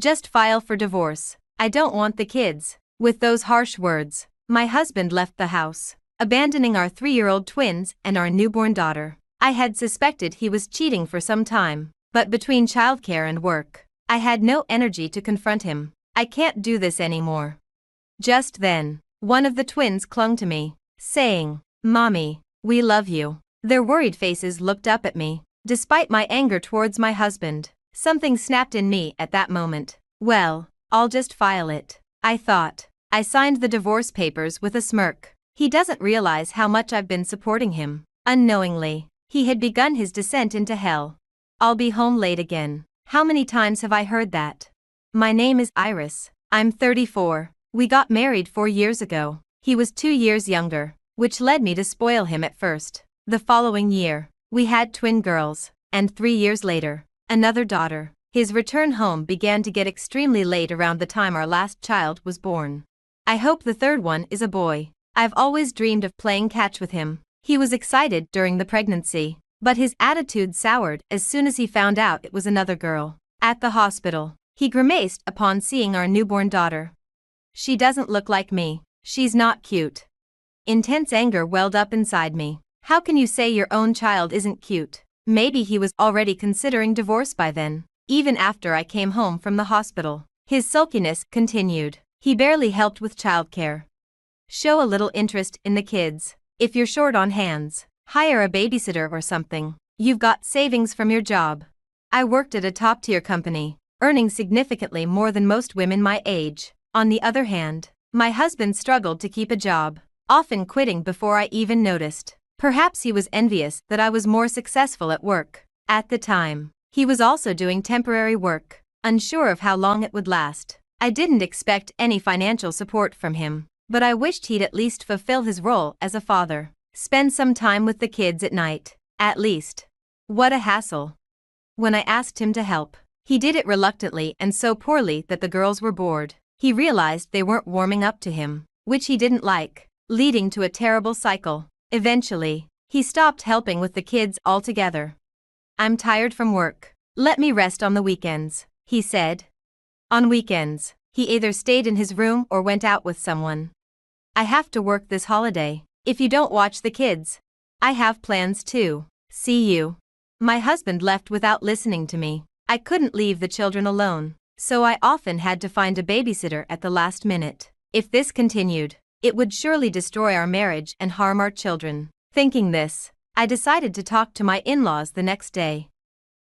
Just file for divorce. I don't want the kids." With those harsh words, my husband left the house, abandoning our 3-year-old twins and our newborn daughter. I had suspected he was cheating for some time, but between childcare and work, I had no energy to confront him. "I can't do this anymore." Just then, one of the twins clung to me, saying, "Mommy, we love you." Their worried faces looked up at me. Despite my anger towards my husband, something snapped in me at that moment. Well, I'll just file it, I thought. I signed the divorce papers with a smirk. He doesn't realize how much I've been supporting him. Unknowingly, he had begun his descent into hell. "I'll be home late again." How many times have I heard that? My name is Iris. I'm 34. We got married 4 years ago. He was 2 years younger, which led me to spoil him at first. The following year, we had twin girls, and 3 years later, another daughter. His return home began to get extremely late around the time our last child was born. I hope the third one is a boy. I've always dreamed of playing catch with him. He was excited during the pregnancy, but his attitude soured as soon as he found out it was another girl. At the hospital, he grimaced upon seeing our newborn daughter. "She doesn't look like me. She's not cute." Intense anger welled up inside me. How can you say your own child isn't cute? Maybe he was already considering divorce by then, even after I came home from the hospital. His sulkiness continued. He barely helped with childcare. Show a little interest in the kids. If you're short on hands, hire a babysitter or something. You've got savings from your job. I worked at a top-tier company, earning significantly more than most women my age. On the other hand, my husband struggled to keep a job, often quitting before I even noticed. Perhaps he was envious that I was more successful at work. At the time, he was also doing temporary work, unsure of how long it would last. I didn't expect any financial support from him, but I wished he'd at least fulfill his role as a father. Spend some time with the kids at night, at least. What a hassle. When I asked him to help, he did it reluctantly and so poorly that the girls were bored. He realized they weren't warming up to him, which he didn't like, leading to a terrible cycle. Eventually, he stopped helping with the kids altogether. "I'm tired from work. Let me rest on the weekends," he said. On weekends, he either stayed in his room or went out with someone. "I have to work this holiday. If you don't watch the kids, I have plans too. See you." My husband left without listening to me. I couldn't leave the children alone, so I often had to find a babysitter at the last minute. If this continued, it would surely destroy our marriage and harm our children. Thinking this, I decided to talk to my in-laws the next day.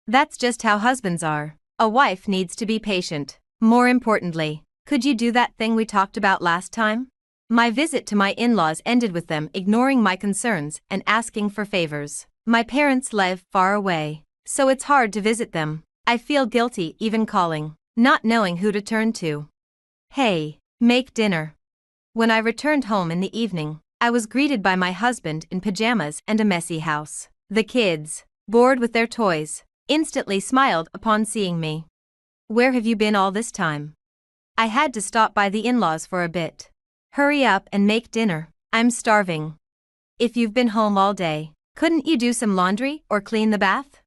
That's just how husbands are. A wife needs to be patient. More importantly, could you do that thing we talked about last time? My visit to my in-laws ended with them ignoring my concerns and asking for favors. My parents live far away, so it's hard to visit them. I feel guilty even calling, not knowing who to turn to. "Hey, make dinner." When I returned home in the evening, I was greeted by my husband in pajamas and a messy house. The kids, bored with their toys, instantly smiled upon seeing me. "Where have you been all this time?" "I had to stop by the in-laws for a bit." "Hurry up and make dinner. I'm starving." "If you've been home all day, couldn't you do some laundry or clean the bath?"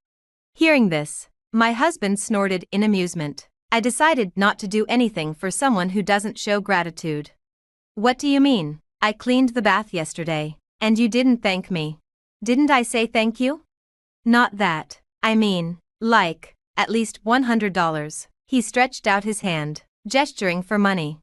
Hearing this, my husband snorted in amusement. I decided not to do anything for someone who doesn't show gratitude. "What do you mean? I cleaned the bath yesterday, and you didn't thank me." "Didn't I say thank you?" "Not that. I mean, like, at least $100. He stretched out his hand, gesturing for money.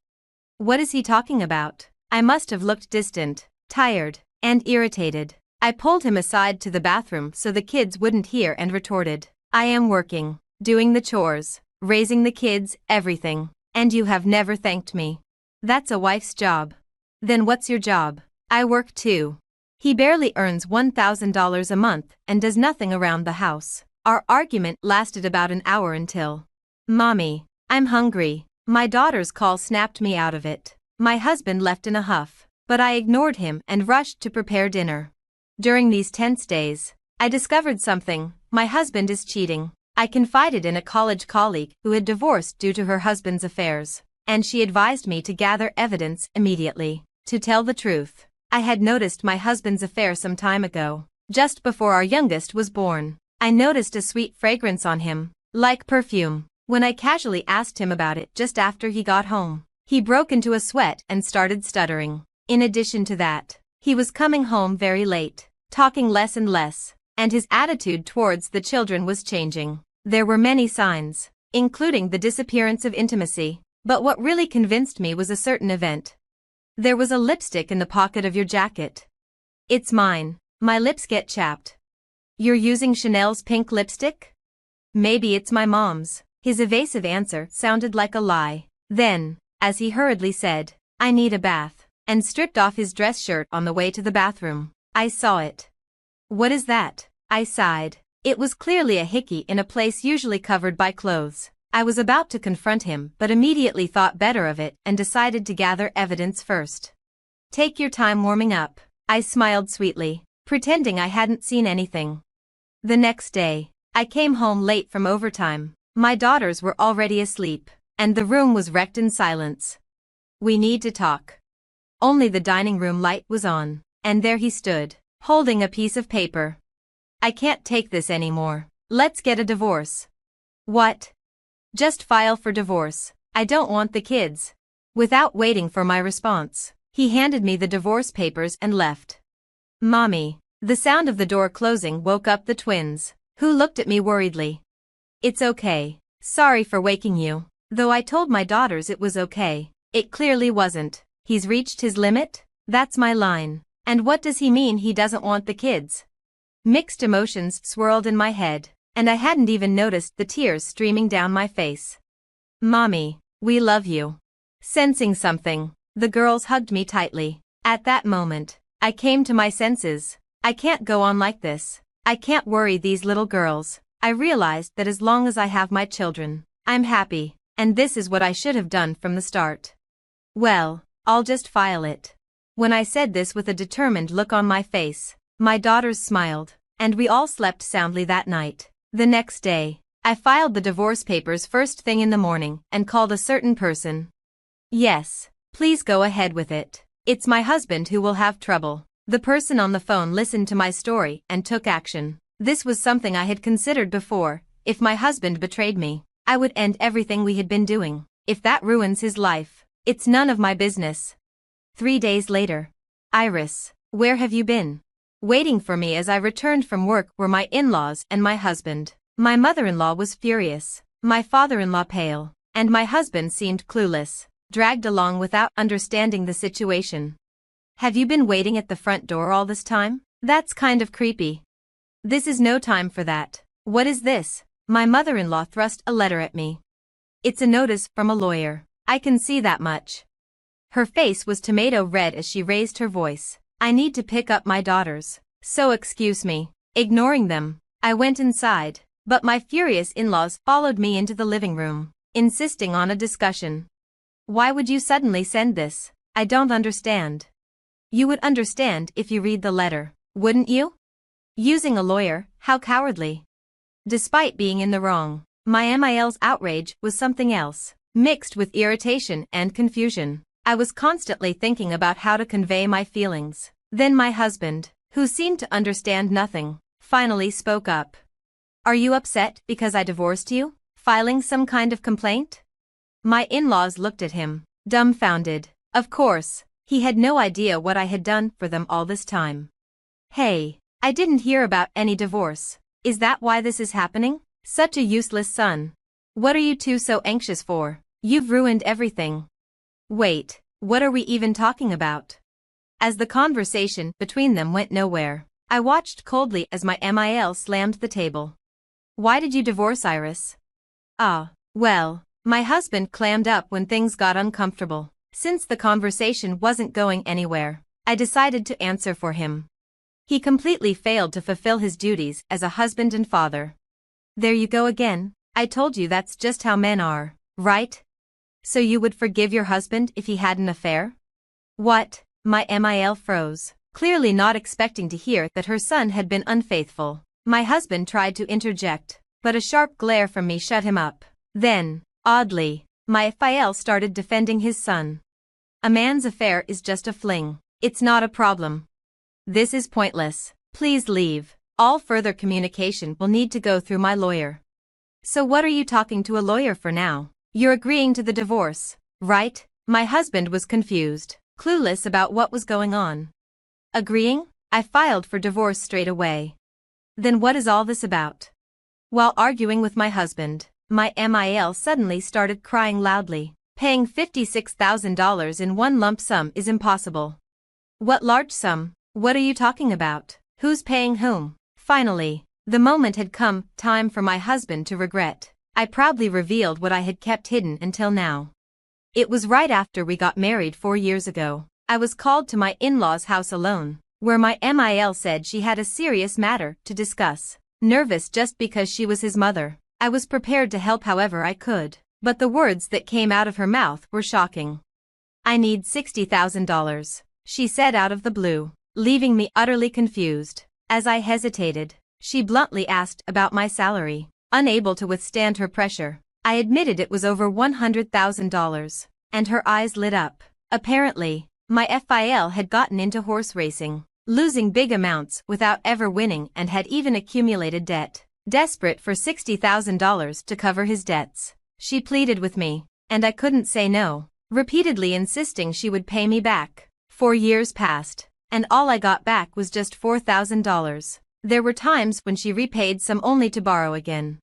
What is he talking about? I must have looked distant, tired, and irritated. I pulled him aside to the bathroom so the kids wouldn't hear and retorted, "I am working, doing the chores, raising the kids, everything, and you have never thanked me. That's a wife's job." "Then what's your job?" "I work too." He barely earns $1,000 a month and does nothing around the house. Our argument lasted about an hour until, "Mommy, I'm hungry." My daughter's call snapped me out of it. My husband left in a huff, but I ignored him and rushed to prepare dinner. During these tense days, I discovered something: my husband is cheating. I confided in a college colleague who had divorced due to her husband's affairs, and she advised me to gather evidence immediately. To tell the truth, I had noticed my husband's affair some time ago, just before our youngest was born. I noticed a sweet fragrance on him, like perfume. When I casually asked him about it just after he got home, he broke into a sweat and started stuttering. In addition to that, he was coming home very late, talking less and less, and his attitude towards the children was changing. There were many signs, including the disappearance of intimacy, but what really convinced me was a certain event. There was a lipstick in the pocket of your jacket. It's mine. My lips get chapped. You're using Chanel's pink lipstick? Maybe it's my mom's. His evasive answer sounded like a lie. Then, as he hurriedly said, I need a bath, and stripped off his dress shirt on the way to the bathroom, I saw it. What is that? I sighed. It was clearly a hickey in a place usually covered by clothes. I was about to confront him but immediately thought better of it and decided to gather evidence first. Take your time warming up, I smiled sweetly, pretending I hadn't seen anything. The next day, I came home late from overtime. My daughters were already asleep, and the room was wrecked in silence. We need to talk. Only the dining room light was on, and there he stood, holding a piece of paper. I can't take this anymore. Let's get a divorce. What? Just file for divorce. I don't want the kids. Without waiting for my response, he handed me the divorce papers and left. Mommy. The sound of the door closing woke up the twins, who looked at me worriedly. It's okay. Sorry for waking you. Though I told my daughters it was okay, it clearly wasn't. He's reached his limit? That's my line. And what does he mean he doesn't want the kids? Mixed emotions swirled in my head, and I hadn't even noticed the tears streaming down my face. Mommy, we love you. Sensing something, the girls hugged me tightly. At that moment, I came to my senses. I can't go on like this. I can't worry these little girls. I realized that as long as I have my children, I'm happy, and this is what I should have done from the start. Well, I'll just file it. When I said this with a determined look on my face, my daughters smiled, and we all slept soundly that night. The next day, I filed the divorce papers first thing in the morning and called a certain person. Yes, please go ahead with it. It's my husband who will have trouble. The person on the phone listened to my story and took action. This was something I had considered before. If my husband betrayed me, I would end everything we had been doing. If that ruins his life, it's none of my business. 3 days later. Iris, where have you been? Waiting for me as I returned from work were my in-laws and my husband. My mother-in-law was furious, my father-in-law pale, and my husband seemed clueless, dragged along without understanding the situation. Have you been waiting at the front door all this time? That's kind of creepy. This is no time for that. What is this? My mother-in-law thrust a letter at me. It's a notice from a lawyer. I can see that much. Her face was tomato red as she raised her voice. I need to pick up my daughters, so excuse me. Ignoring them, I went inside, but my furious in-laws followed me into the living room, insisting on a discussion. Why would you suddenly send this? I don't understand. You would understand if you read the letter, wouldn't you? Using a lawyer, how cowardly. Despite being in the wrong, my MIL's outrage was something else, mixed with irritation and confusion. I was constantly thinking about how to convey my feelings. Then my husband, who seemed to understand nothing, finally spoke up. Are you upset because I divorced you? Filing some kind of complaint? My in-laws looked at him, dumbfounded. Of course, he had no idea what I had done for them all this time. Hey, I didn't hear about any divorce. Is that why this is happening? Such a useless son. What are you two so anxious for? You've ruined everything. Wait, what are we even talking about? As the conversation between them went nowhere, I watched coldly as my MIL slammed the table. Why did you divorce Iris? Well, my husband clammed up when things got uncomfortable. Since the conversation wasn't going anywhere, I decided to answer for him. He completely failed to fulfill his duties as a husband and father. There you go again. I told you that's just how men are, right? So you would forgive your husband if he had an affair? What? My MIL froze, clearly not expecting to hear that her son had been unfaithful. My husband tried to interject, but a sharp glare from me shut him up. Then, oddly, my FIL started defending his son. A man's affair is just a fling. It's not a problem. This is pointless. Please leave. All further communication will need to go through my lawyer. So what are you talking to a lawyer for now? You're agreeing to the divorce, right? My husband was confused, clueless about what was going on. Agreeing? I filed for divorce straight away. Then what is all this about? While arguing with my husband, my MIL suddenly started crying loudly. Paying $56,000 in one lump sum is impossible. What large sum? What are you talking about? Who's paying whom? Finally, the moment had come, time for my husband to regret. I proudly revealed what I had kept hidden until now. It was right after we got married 4 years ago. I was called to my in-laws' house alone, where my MIL said she had a serious matter to discuss. Nervous just because she was his mother, I was prepared to help however I could, but the words that came out of her mouth were shocking. "I need $60,000, she said out of the blue, leaving me utterly confused. As I hesitated, she bluntly asked about my salary. Unable to withstand her pressure, I admitted it was over $100,000, and her eyes lit up. Apparently, my FIL had gotten into horse racing, losing big amounts without ever winning, and had even accumulated debt. Desperate for $60,000 to cover his debts, she pleaded with me, and I couldn't say no, repeatedly insisting she would pay me back. 4 years passed, and all I got back was just $4,000. There were times when she repaid some only to borrow again.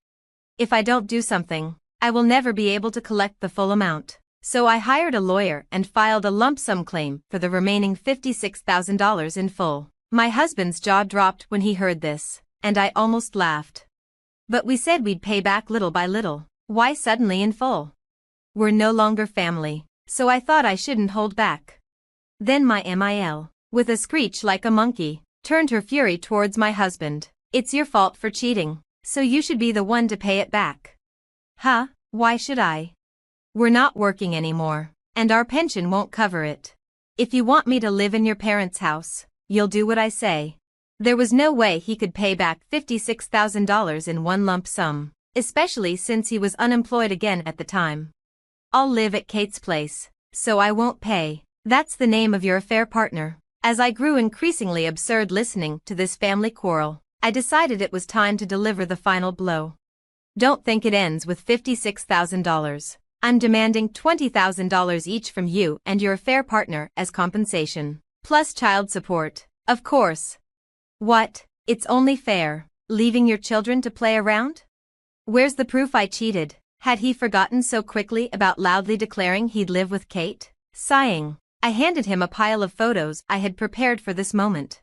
If I don't do something, I will never be able to collect the full amount. So I hired a lawyer and filed a lump sum claim for the remaining $56,000 in full. My husband's jaw dropped when he heard this, and I almost laughed. But we said we'd pay back little by little. Why suddenly in full? We're no longer family, so I thought I shouldn't hold back. Then my MIL, with a screech like a monkey, turned her fury towards my husband. "It's your fault for cheating, so you should be the one to pay it back." Huh? Why should I? We're not working anymore, and our pension won't cover it. If you want me to live in your parents' house, you'll do what I say. There was no way he could pay back $56,000 in one lump sum, especially since he was unemployed again at the time. "I'll live at Kate's place, so I won't pay. That's the name of your affair partner." As I grew increasingly absurd listening to this family quarrel, I decided it was time to deliver the final blow. "Don't think it ends with $56,000. I'm demanding $20,000 each from you and your affair partner as compensation, plus child support, of course." "What? It's only fair, leaving your children to play around?" Where's the proof I cheated? Had he forgotten so quickly about loudly declaring he'd live with Kate? Sighing, I handed him a pile of photos I had prepared for this moment.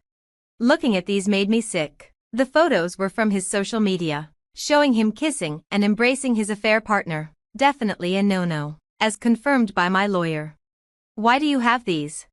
Looking at these made me sick. The photos were from his social media, showing him kissing and embracing his affair partner. Definitely a no-no, as confirmed by my lawyer. "Why do you have these?"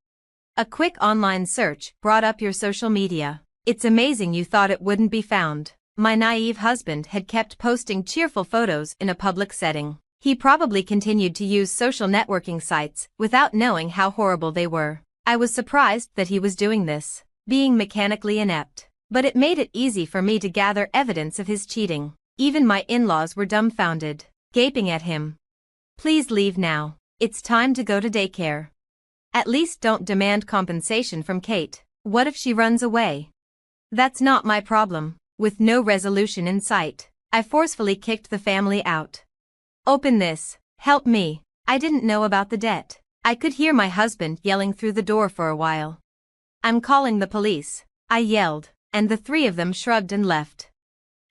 A quick online search brought up your social media. "It's amazing you thought it wouldn't be found." My naive husband had kept posting cheerful photos in a public setting. He probably continued to use social networking sites without knowing how horrible they were. I was surprised that he was doing this, being mechanically inept, but it made it easy for me to gather evidence of his cheating. Even my in-laws were dumbfounded, gaping at him. "Please leave now. It's time to go to daycare. At least don't demand compensation from Kate. What if she runs away?" That's not my problem. With no resolution in sight, I forcefully kicked the family out. "Open this. Help me. I didn't know about the debt." I could hear my husband yelling through the door for a while. "I'm calling the police," I yelled, and the three of them shrugged and left.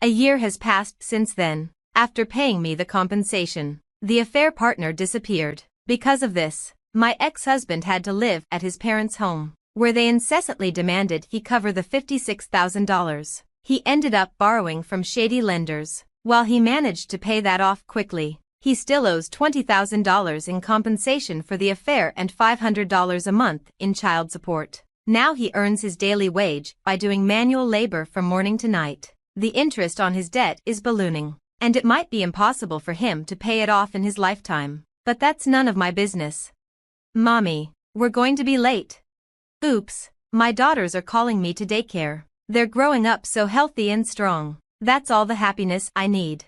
A year has passed since then. After paying me the compensation, the affair partner disappeared. Because of this, my ex-husband had to live at his parents' home, where they incessantly demanded he cover the $56,000. He ended up borrowing from shady lenders. While he managed to pay that off quickly, he still owes $20,000 in compensation for the affair and $500 a month in child support. Now he earns his daily wage by doing manual labor from morning to night. The interest on his debt is ballooning, and it might be impossible for him to pay it off in his lifetime. But that's none of my business. "Mommy, we're going to be late." Oops, my daughters are calling me to daycare. They're growing up so healthy and strong. That's all the happiness I need.